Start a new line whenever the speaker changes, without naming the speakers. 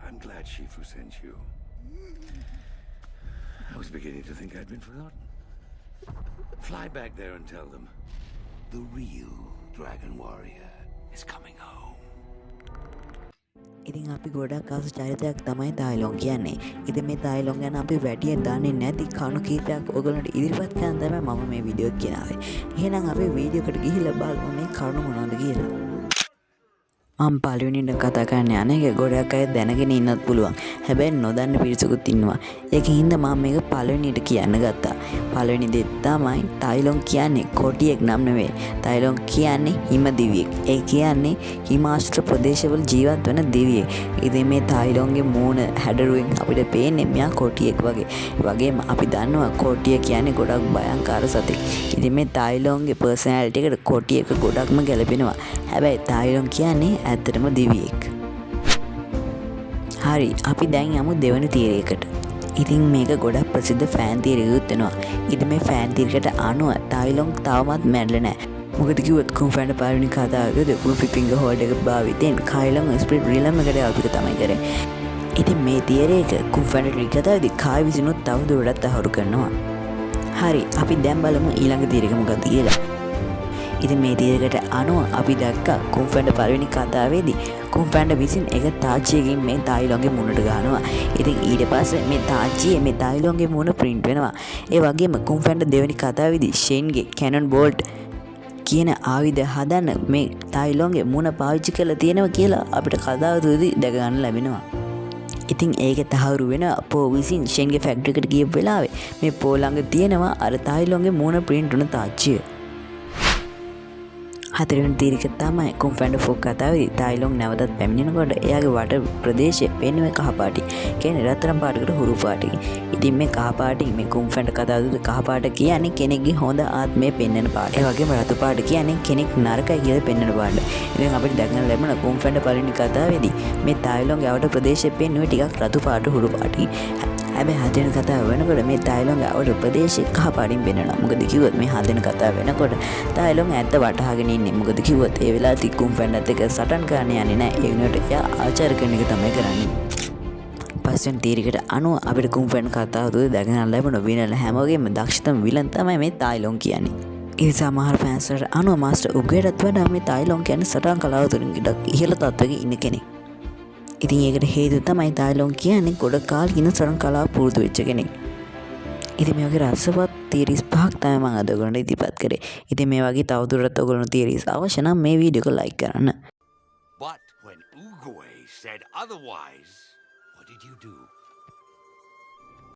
I'm glad Shifu sent you. I was beginning to think I'd been forgotten. Fly back there and tell them the real Dragon Warrior is coming home.
ඉතින් අපි ගොඩක් ආස චරිතයක් තමයි තායිලොන් කියන්නේ. ඉතින් මේ තායිලොන් ගැන අපි වැඩියෙන් දන්නේ නැති කණු කීපයක් ඔයගොල්ලන්ට ඉදිරිපත් කරන්න තමයි මම මේ වීඩියෝ එක ගෙනාවේ. එහෙනම් අපි වීඩියෝ එකට ගිහිල්ලා බලමු මේ කරුණු මොනවද කියලා. මම පළවෙනිට කතා කරන්න යන්නේ ගොඩක් අය දැනගෙන ඉන්නත් පුළුවන්. හැබැයි නොදන්න පිරිසකුත් ඉන්නවා. ඒකින් හින්දා මම මේක පළවෙනිට කියන්න ගත්තා. පළවෙනි දේ තමයි තායිලොන් කියන්නේ කොටියෙක් නම් නෙවෙයි. තායිලොන් කියන්නේ හිම දිවියෙක්. ඒ කියන්නේ හිමාශ්‍ර ප්‍රදේශවල ජීවත් වෙන දිවියෙක්. ඉතින් මේ තායිලොන්ගේ මූණ හැඩරුවෙන් අපිට පේන්නේ මෙයා කොටියෙක් වගේ. වගේම අපි දන්නවා කොටිය කියන්නේ ගොඩක් භයංකාර සතෙක්. ඉතින් මේ තායිලොන්ගේ පර්සනැලිටි එකට කොටියක ගොඩක්ම ගැලපෙනවා. හැබැයි තායිලොන් කියන්නේ ඇත්තටම දිවියෙක්. හරි අපි දැන් යමු දෙවන තීරයකට. ඉතින් මේක ගොඩක් ප්‍රසිද්ධ ෆෑන් තීරයකුත් වෙනවා. ඉතින් මේ ෆෑන් තීරයකට අනුව තායිලොන් තවමත් මැරෙලා නැහැ. මොකද කිව්වොත් කුම්ෆෑන්ට පළවෙනි කතාවේදී රුෆි ෆිංගර් හෝල්ඩ් එක භාවිතෙන් කායිලොන් ස්ප්‍රිට් රිලම් එකට ආපිට තමයි කරේ. ඉතින් මේ තීරයක කුම්ෆෑන්ට ට්‍රික් කතාවේදී කායි විසිනුත් තව දුරටත් අහුරු කරනවා. හරි අපි දැන් බලමු ඊළඟ තීරයක මොකක්ද කියලා. ඉතින් මේ තීරයකට අනුව අපි දැක්කා කුම්ෆෑන්ට පළවෙනි කතාවේදී කුම්ෆෑන්ට විසින් එක තාච්චියකින් මේ තායිලොන්ගේ මුණට ගහනවා. ඉතින් ඊට පස්සේ මේ තාච්චියේ මේ තායිලොන්ගේ මුණ ප්‍රින්ට් වෙනවා. ඒ වගේම කුම්ෆෑන්ට දෙවෙනි කතාවේදී ෂෙන්ගේ කැනන් බෝල්ට් කියන ආයුධ හදන්න මේ තායිලොන්ගේ මුණ පාවිච්චි කරලා තියෙනවා කියලා අපිට කතාව තුලදී දැක ගන්න ලැබෙනවා. ඉතින් ඒක තහවුරු වෙන පෝ විසින් ෂෙන්ගේ ෆැක්ටරි එකට ගිය වෙලාවේ මේ පෝ ළඟ තියෙනවා අර තායිලොන්ගේ මුණ ප්‍රින්ට් වුණ තාච්චිය. හතරවෙනි තීරයක තමයි කුම්ෆෑන්ට ෆොක් කතාවේදී තායිලොන් නැවතත් පැමිණෙනකොට එයාගේ වට ප්‍රදේශය පෙන්වන්නේ කහ පාටි. කියන්නේ රත්තරන් පාටකට හුරු පාටි. ඉතින් මේ කහ පාටි මේ කුම්ෆෑන්ට කතාවේදී කහ පාට කියන්නේ කෙනෙක්ගේ හොඳ ආත්මය පෙන්වන පාට. ඒ වගේම රතු පාට කියන්නේ කෙනෙක් නරකයි කියලා පෙන්වන පාට. ඉතින් අපිට දැකගන්න ලැබෙන කුම්ෆෑන්ට පළවෙනි කතාවේදී මේ තායිලොන්ගේ වට ප්‍රදේශය පෙන්වන්නේ ටිකක් රතු පාට හුරු පාටි. හැබැයි හදෙන කතාව වෙනකොට මේ තායිලොන්ගේ අවුල ප්‍රදේශය කහ පාටින් පෙන්වනවා. මොකද කිව්වොත් මේ හදෙන කතාව වෙනකොට තායිලොන් ඇත්ත වටහාගෙන ඉන්නේ. මොකද කිව්වොත් ඒ වෙලාවේදී කුම්ෆෑන්ටත් එක්ක සටන් කරන්න යන්නේ නැහැ. ඒ වෙනුවට එයා ආචාර කරන එක තමයි කරන්නේ. පස්වෙනි තීරයකට අනුව අපිට කුම්ෆෑන්ට කතාව තුළ දැකගන්න ලැබෙන විනල හැමෝගෙම දක්ෂතම විලන් තමයි මේ තායිලොන් කියන්නේ. ඒ සමහර ෆෑන්ස්ලට අනුව මාස්ටර් උගේටත් වඩා මේ තායිලොන් කියන්නේ සටන් කලාව තුළින් ඉහළ තත්ත්වයක ඉන්න කෙනෙක්. ඉතින් ඒකට හේතුව තමයි තායිලොන් කියන්නේ ගොඩ කාලෙක ඉන්න සටන් කලාව පුරුදු වෙච්ච කෙනෙක්. ඉතින් මේ වගේ රසවත් තීරීස් පහක් තමයි මම අද ඔයගොල්ලන්ට ඉදිරිපත් කරේ. ඉතින් මේ වගේ තවදුරටත් ඔයගොල්ලන්ට තීරීස් අවශ්‍ය නම් මේ වීඩියෝ එක ලයික් කරන්න.
But when Uguay said otherwise, what did you do?